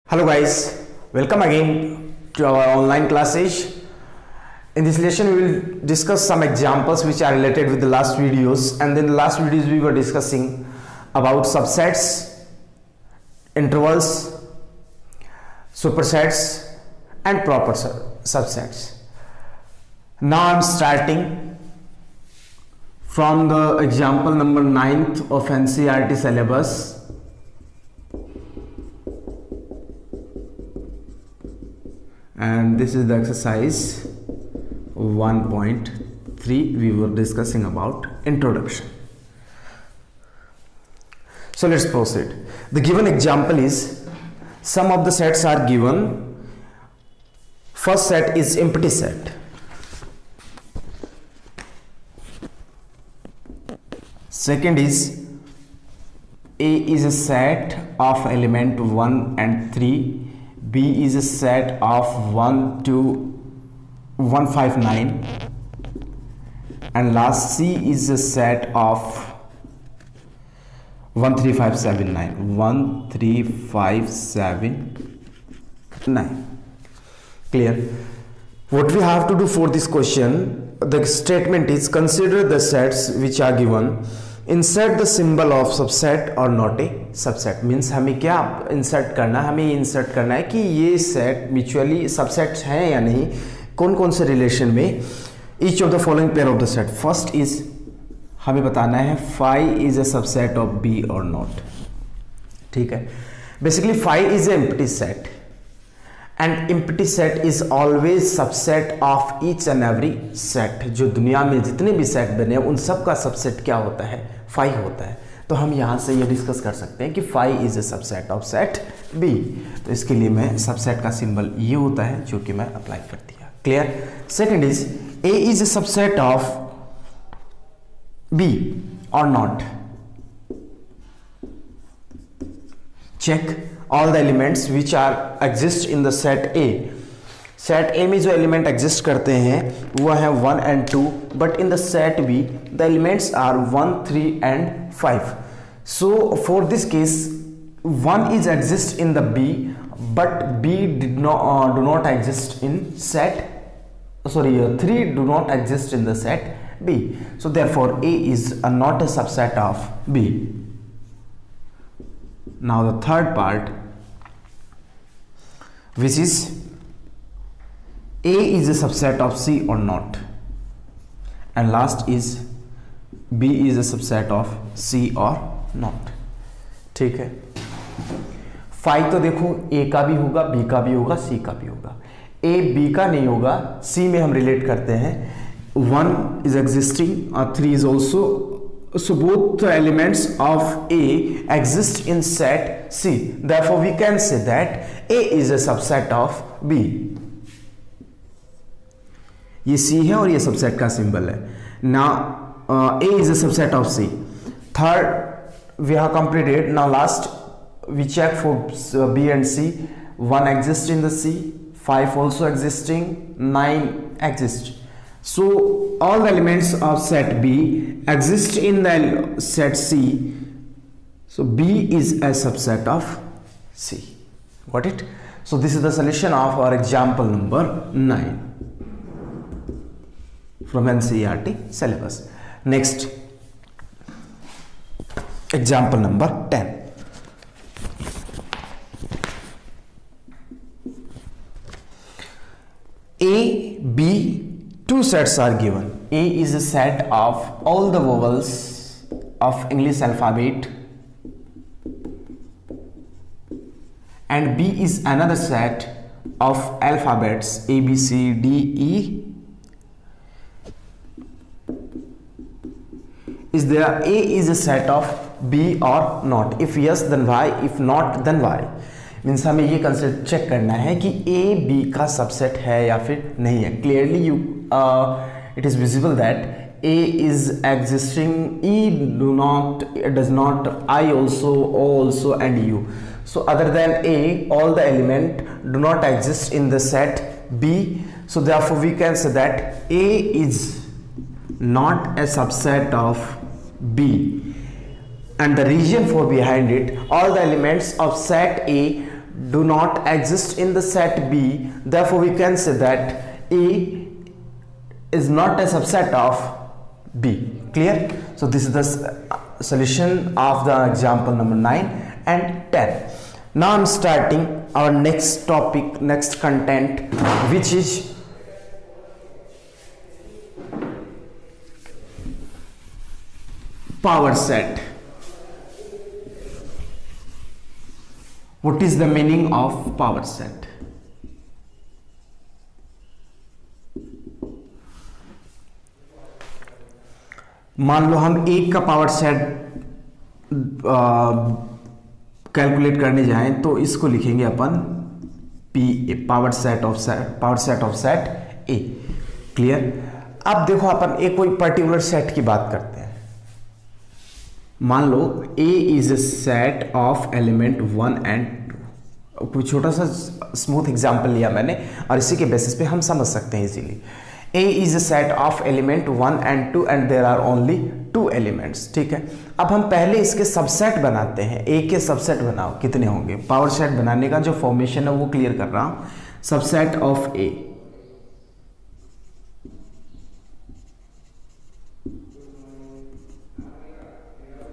Hello guys, welcome again to our online classes. In this lesson we will discuss some examples which are related with the last videos, and in the last videos we were discussing about subsets, intervals, supersets and proper subsets. Now I am starting from the example number 9th of NCERT syllabus. And this is the exercise 1.3. we were discussing about introduction. So let's proceed. The given example is some of the sets are given. First set is empty set. Second is A is a set of element 1 and 3. B is a set of 1 to 159, and last C is a set of 13579. 13579. Clear? What we have to do for this question, the statement is consider the sets which are given. Insert the symbol of subset or not a subset. Means हमें क्या insert करना है, हमें insert करना है कि ये set mutually subsets हैं या नहीं, कौन कौन से रिलेशन में. Each of the following pair of the set. First is हमें बताना है phi is a subset of B और नॉट. ठीक है. Basically phi is a empty set and empty set is always subset of each and every set. जो दुनिया में जितने भी सेट बने उन सब का सबसेट क्या होता है? फाई होता है. तो हम यहाँ से ये डिस्कस कर सकते हैं कि phi is A subset of set B. तो इसके लिए मैं सबसेट का सिंबल ये होता है जो कि मैं अप्लाई कर दिया. Clear? Second is A is A subset of B और not. Check all the elements which are exist in the set A. set A में जो एलिमेंट एग्जिस्ट करते हैं वो है 1 and 2, but in the set B the elements are 1, 3 and 5. so for this case 1 is exist in the B, but B do not exist in set 3 do not exist in the set B. so therefore A is not a subset of B. Now the third part, which is A is a subset of C or not, and last is B is a subset of C or not. ठीक है. Phi तो देखो A का भी होगा, B का भी होगा, C का भी होगा. A B का नहीं होगा. C में हम रिलेट करते हैं 1 is existing or 3 is also. So both the elements of A exist in set C. Therefore we can say that A is a subset of B. ये C है और ये सबसेट का सिंबल है. Now A is a subset of C. Third we have completed. Now last we check for B and C. 1 exists in the C, 5 also existing, 9 exists. So all the elements of set B exist in the set C. So B is a subset of C. Got it? So this is the solution of our example number 9 from NCERT syllabus. Next, example number 10. A, B, two sets are given. A is a set of all the vowels of English alphabet, and B is another set of alphabets A, B, C, D, E. Is there A is a set of B or not? If yes, then why? If not, then why? Means हमें ये concept check करना है कि A B का subset है या फिर नहीं है. Clearly you it is visible that A is existing, E does not, I also, O also and U. So other than A, all the element do not exist in the set B. So therefore we can say that A is not a subset of B. And the reason for behind it, all the elements of set A do not exist in the set B, therefore we can say that A is not a subset of B. Clear? So this is the solution of the example number 9 and 10. Now I'm starting our next topic, next content, which is power set. What is the meaning of power set? मान लो हम एक का power set calculate करने जाएं तो इसको लिखेंगे अपन P A, power set of set A. Clear? अब देखो अपन एक कोई पर्टिकुलर सेट की बात करते हैं. मान लो A is a set of element 1 and 2. कोई छोटा सा स्मूथ एग्जांपल लिया मैंने और इसी के बेसिस पे हम समझ सकते हैं easily. A is a set of element 1 and 2 and there are only 2 elements. ठीक है, अब हम पहले इसके सबसेट बनाते हैं. A के सबसेट बनाओ, कितने होंगे? पावर सेट बनाने का जो फॉर्मेशन है वो क्लियर कर रहा हूं. सबसेट ऑफ A,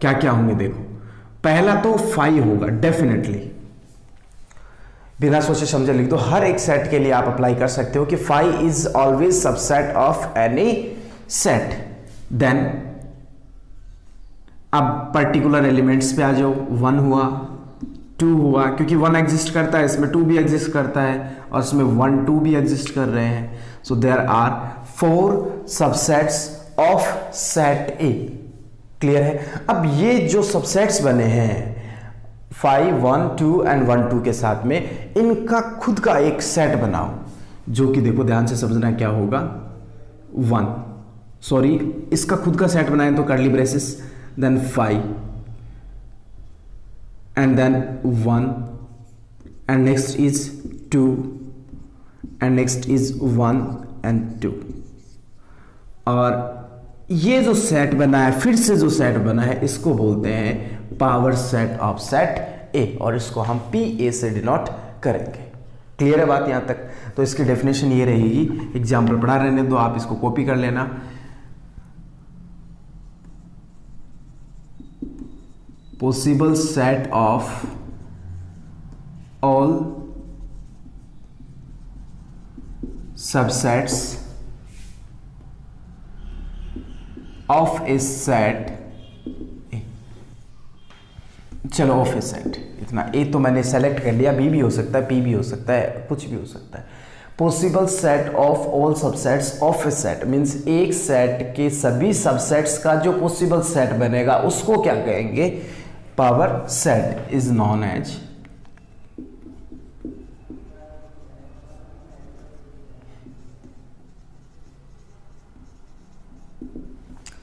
क्या क्या होंगे देखो. पहला तो 5 होगा डेफिनेटली, बिना सोचे समझे लिख दो. हर एक सेट के लिए आप अप्लाई कर सकते हो कि 5 is always subset of any set. Then अब पर्टिकुलर एलिमेंट्स पे आ जाओ. 1 हुआ, 2 हुआ, क्योंकि 1 एग्जिस्ट करता है इसमें, 2 भी एग्जिस्ट करता है और इसमें 1, 2 भी एग्जिस्ट कर रहे हैं. So there are 4 subsets of set A. Clear है? अब ये जो सबसेट्स बने हैं 5, 1, 2 एंड 1, 2 के साथ में, इनका खुद का एक सेट बनाओ जो कि देखो ध्यान से समझना क्या होगा. 1, सॉरी, इसका खुद का सेट बनाएं तो curly braces, then 5 and then 1 and next is 2 and next is 1 and 2. और ये जो सेट बना है, फिर से जो सेट बना है, इसको बोलते हैं पावर सेट ऑफ सेट ए और इसको हम पी ए से डिनोट करेंगे. क्लियर है बात यहां तक? तो इसकी डेफिनेशन ये रहेगी, एग्जाम्पल पढ़ा रहने दो, आप इसको कॉपी कर लेना. Possible set of all subsets of A set. चलो ऑफ ए सेट, इतना. ए तो मैंने सेलेक्ट कर लिया, बी भी हो सकता है, पी भी हो सकता है, कुछ भी हो सकता है. Possible set of all subsets of A set means एक सेट के सभी सबसेट्स का जो पॉसिबल सेट बनेगा उसको क्या कहेंगे? Power set is known as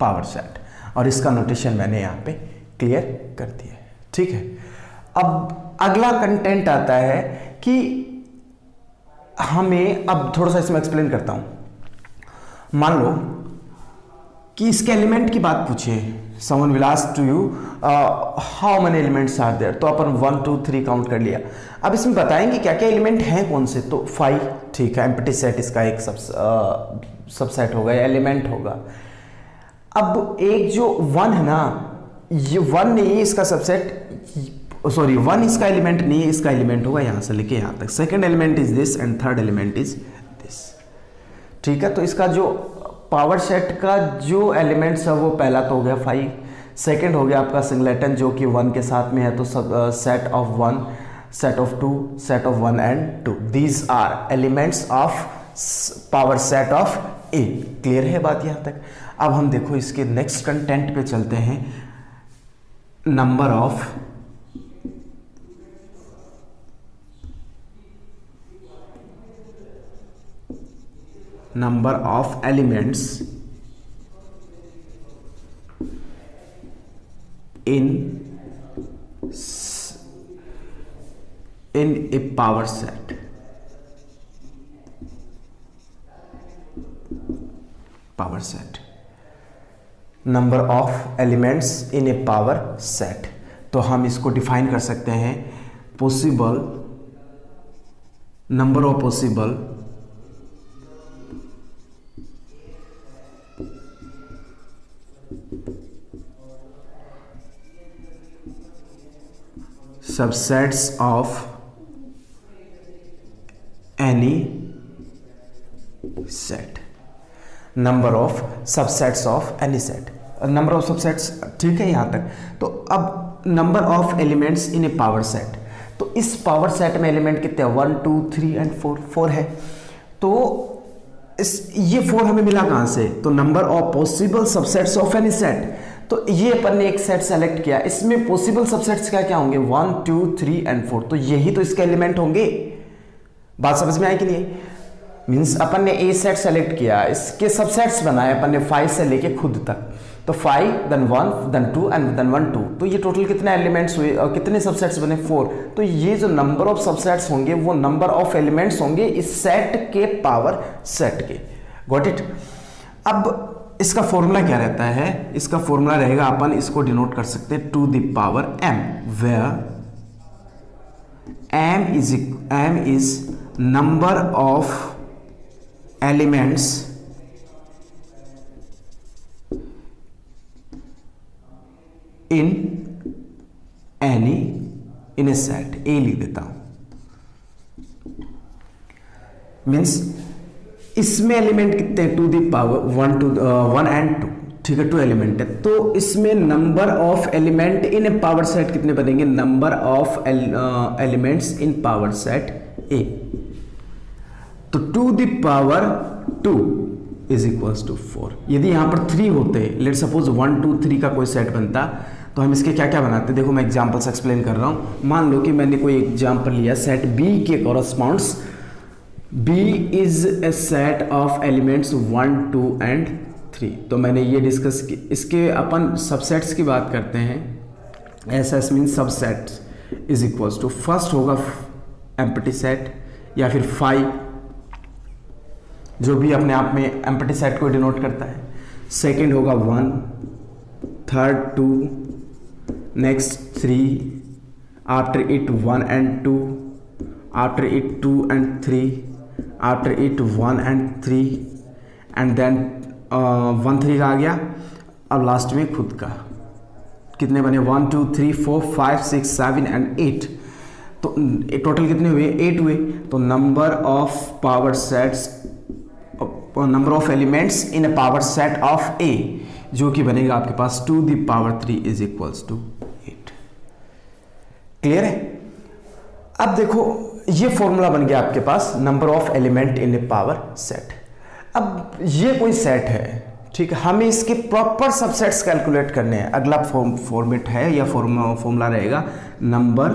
power set. और इसका नोटेशन मैंने यहां पे क्लियर कर दिया है. ठीक है, अब अगला कंटेंट आता है कि हमें, अब थोड़ा सा इसमें एक्सप्लेन करता हूं. मान लो कि इसके एलिमेंट की बात पूछे, someone will ask to you how many elements are there, तो अपन 1, 2, 3 काउंट कर लिया. अब इसमें बताएंगे क्या क्या एलिमेंट हैं, कौन से. तो 5, ठीक है, एम्प्टी सेट इसका एक सबसेट होगा या एलिमेंट होगा. अब एक जो 1 है ना, ये 1 नहीं है इसका सबसेट, सॉरी 1 इसका एलिमेंट नहीं है, इसका एलिमेंट होगा यहां से लेके यहां तक. Second element is this and third element is this. ठीक है, तो इसका जो पावर सेट का जो एलिमेंट्स है वो पहला तो हो गया 5, सेकंड हो गया आपका सिंगलेटन जो कि 1 के साथ में है, तो set of 1, set of 2, set of 1 and 2. These are elements of power set of A. Clear है बात यहां तक? अब हम देखो इसके नेक्स्ट कंटेंट पे चलते हैं. Number of elements in a power set. Power set, number of elements in a power set. तो हम इसको डिफाइन कर सकते हैं, possible number of possible subsets of any set, number of subsets of any set, number of subsets, ठीक है यहाँ तक। तो अब number of elements in A power set, तो इस पावर सेट में एलिमेंट कितने हैं, 1 2 3 एंड 4 है। तो इस ये 4 हमें मिला कहाँ से, तो number of possible subsets of any set. तो ये अपन ने एक सेट सेलेक्ट किया, इसमें पॉसिबल सबसेट्स क्या क्या होंगे, 1 2 3 एंड 4, तो यही तो इसके एलिमेंट होंगे। बात समझ में आई कि नहीं, मीन्स अपन ने ए सेट सेलेक्ट किया, इसके सबसेट्स बनाए अपन ने 5 से लेके खुद तक, तो 5 देन 1 देन 2 एंड देन 1 2, तो ये टोटल कितने एलिमेंट्स हुए और कितने सबसेट्स बने, 4। तो ये जो नंबर ऑफ सबसेट्स होंगे वो नंबर ऑफ एलिमेंट्स होंगे इस सेट के पावर सेट के। Got it. अब इसका फॉर्मूला क्या रहता है, इसका फॉर्मूला रहेगा, अपन इसको डिनोट कर सकते हैं to the power m, where m is number of elements in any in a set, A लिख देता हूं, मीन्स इसमें एलिमेंट कितने हैं, टू द पावर 1 एंड 2, ठीक है, 2 एलिमेंट है। तो इसमें number of element in A power set कितने बनेंगे, number of elements in power set A, तो to the power 2 is equals to 4। यदि यहां पर 3 होते, लेट सपोज 1 2 3 का कोई सेट बनता, तो हम इसके क्या क्या बनाते, देखो मैं एग्जांपल्स एक्सप्लेन कर रहा हूं। मान लो कि मैंने कोई एग्जांपल लिया, सेट बी के corresponds, B is a set of elements 1 2 and 3, तो मैंने ये डिस्कस की। इसके अपन सबसेट्स की बात करते हैं, SS mean subsets is equals to, first होगा एम्प्टी सेट या फिर 5, जो भी अपने आप में एम्प्टी सेट को डिनोट करता है। सेकंड होगा 1, third 2, next 3, after it 1 and 2, after it 2 and 3, after it 1 and 3, and then 1 3 का आ गया। अब लास्ट में खुद का, कितने बने, 1 2 3 4 5 6 7 एंड 8, तो टोटल कितने हुए, 8 हुए। तो number of power sets, number of elements in A power set of A, जो कि बनेगा आपके पास 2 the power 3 is equals to 8। Clear है। अब देखो ये फॉर्मूला बन गया आपके पास, number of element in A power set. अब ये कोई सेट है, ठीक है, हमें इसके प्रॉपर सबसेट्स कैलकुलेट करने हैं। अगला फॉर्मेट है या फॉर्मूला रहेगा, number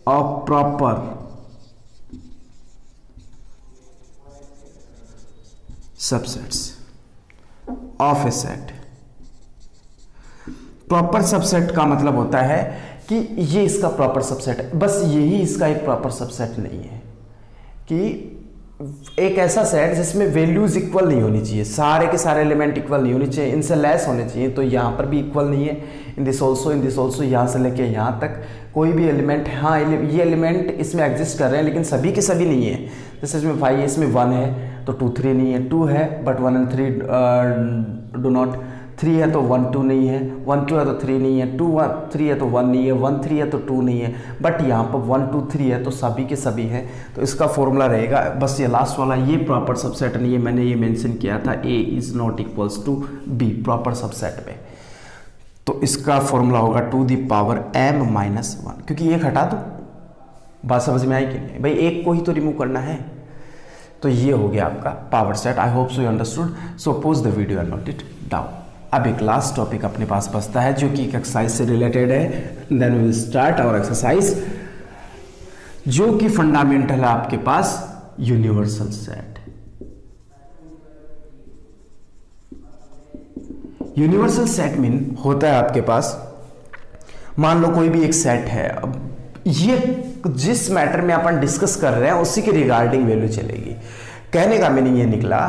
of proper subsets of A set. Proper subset का मतलब होता है कि ये इसका प्रॉपर सबसेट है, बस यही इसका एक प्रॉपर सबसेट नहीं है कि एक ऐसा सेट जिसमें वैल्यूज इक्वल नहीं होनी चाहिए, सारे के सारे एलिमेंट इक्वल नहीं होने चाहिए, इनसे लेस होने चाहिए। तो यहाँ पर भी इक्वल नहीं है, इन दिस ऑल्सो, यहाँ से लेके यहाँ तक कोई भी एलिमेंट, हाँ ये एलिमेंट इसमें एग्जिस्ट कर रहे हैं लेकिन सभी के सभी नहीं है। जैसे इसमें 5 है, इसमें 1 है तो 2 3 नहीं है, 2 है बट 1 एंड 3 डू नॉट, 3 है तो 1 2 नहीं है, 1 2 है तो 3 नहीं है, 2 3 है तो 1 नहीं है, 1 3 है तो 2 नहीं है, बट यहाँ पर 1 2 3 है तो सभी के सभी हैं। तो इसका फॉर्मूला रहेगा, बस ये लास्ट वाला, ये प्रॉपर सबसेट नहीं है, मैंने ये मेंशन किया था, A is not equals to B proper subset में। तो इसका फॉर्मूला होगा two the power m minus 1, क्योंकि एक हटा दो, बात समझ में आई कि नहीं भाई, एक को ही तो रिमूव करना है। तो ये हो गया आपका power set. I hope so you understood, so pose the video and note it down. अब एक लास्ट टॉपिक अपने पास बचता है जो कि एक एक्सरसाइज से रिलेटेड है, then we will start our exercise, जो कि फंडामेंटल है आपके पास universal set. Universal set mean होता है आपके पास, मान लो कोई भी एक सेट है, अब ये जिस मैटर में अपन डिस्कस कर रहे हैं उसी के रिगार्डिंग वैल्यू चलेगी। कहने का मीनिंग ये निकला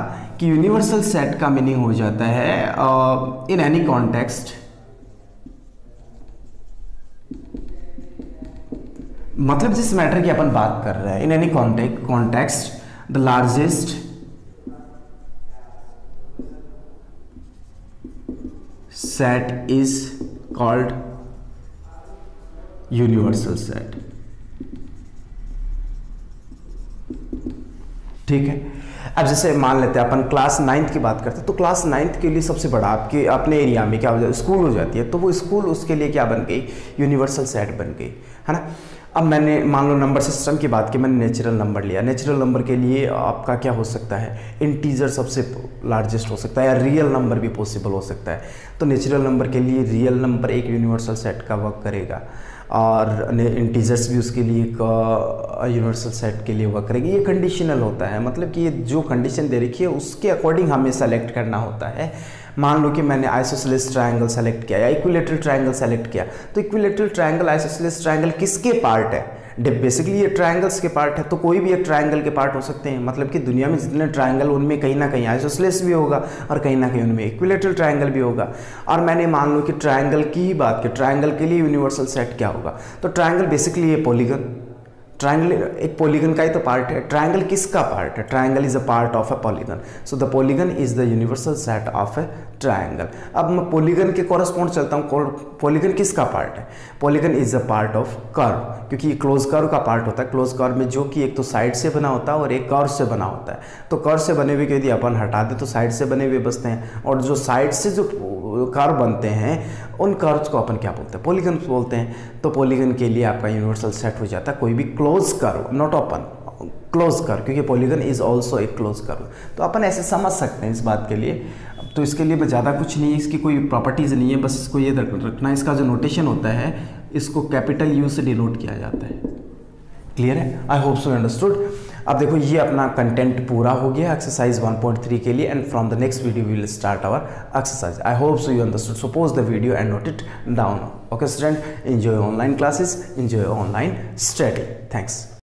कि यूनिवर्सल सेट का मीनिंग हो जाता है इन एनी कॉन्टेक्स्ट मतलब जिस मैटर की अपन बात कर रहे हैं, in any context the largest set is called universal set. ठीक है, अब जैसे मान लेते हैं अपन क्लास 9th की बात करते हैं, तो क्लास 9th के लिए सबसे बड़ा आपके अपने एरिया में क्या हो जाए, स्कूल हो जाती है, तो वो स्कूल उसके लिए क्या बन गई, यूनिवर्सल सेट बन गई, है ना। अब मैंने मान लो नंबर सिस्टम की बात की, मैंने नेचुरल नंबर लिया, नेचुरल नंबर के लिए आपका क्या हो सकता है, इंटीजर सबसे लार्जेस्ट हो सकता है, या रियल नंबर भी पॉसिबल हो सकता है। तो नेचुरल नंबर के लिए रियल नंबर एक यूनिवर्सल सेट का वर्क करेगा, और इंटीजर्स भी उसके लिए यूनिवर्सल सेट के लिए वर्क करेगी। ये कंडीशनल होता है, मतलब कि ये जो कंडीशन दे रखी है उसके अकॉर्डिंग हमें सेलेक्ट करना होता है। मान लो कि मैंने आइसोसेलेस ट्रायंगल सेलेक्ट किया या इक्विलेटरल ट्रायंगल सेलेक्ट किया, तो इक्विलेटरल ट्रायंगल आइसोसेलेस ट्रायंगल किसके पार्ट है, बेसिकली ये ट्रायंगल्स के पार्ट है। तो कोई भी एक ट्रायंगल के पार्ट हो सकते हैं, मतलब कि दुनिया में जितने ट्रायंगल उनमें कहीं ना कहीं आइसोसेलेस भी होगा और कहीं ना कहीं उनमें इक्विलेटरल ट्रायंगल भी होगा। और मैंने मान लो कि ट्रायंगल की ही बात की, ट्रायंगल के लिए यूनिवर्सल सेट क्या होगा, तो ट्रायंगल बेसिकली ये पॉलीगन, ट्रायंगल एक पॉलीगन का ही तो पार्ट है। ट्रायंगल किसका पार्ट है, triangle is a part of a polygon, so the polygon is the universal set of A triangle. अब मैं पॉलीगन के कॉरस्पॉन्ड चलता हूँ, पॉलीगन किसका पार्ट है, polygon is a part of curve, क्योंकि ये क्लोज कर्व का पार्ट होता है। क्लोज कर्व में जो कि एक तो साइड से बना होता है और एक कर्व से बना होता है, तो कर्व से बने हुए यदि अपन हटा दें तो साइड से बने हुए बचते हैं, और जो साइड से जो कर्व बनते हैं उन कर्व्स को अपन क्या बोलते हैं, पॉलीगन बोलते हैं। तो पॉलीगन के लिए आपका यूनिवर्सल सेट हो जाता है कोई भी close curve, not open, close curve, क्योंकि पॉलीगन इज ऑल्सो एक क्लोज कर्व। तो अपन ऐसे समझ सकते हैं इस बात के लिए। तो इसके लिए मैं ज़्यादा कुछ नहीं है, इसकी कोई प्रॉपर्टीज़ नहीं है, बस इसको ये रखना, इसका जो नोटेशन होता है इसको कैपिटल यू से डिनोट किया जाता है। क्लियर है, आई होप सो अंडरस्टूड। अब देखो ये अपना कंटेंट पूरा हो गया एक्सरसाइज 1.3 के लिए, and from the next video we will start our exercise. I hope so you understood, so pause the video and note it down. Okay student, enjoy online classes, enjoy online study. Thanks.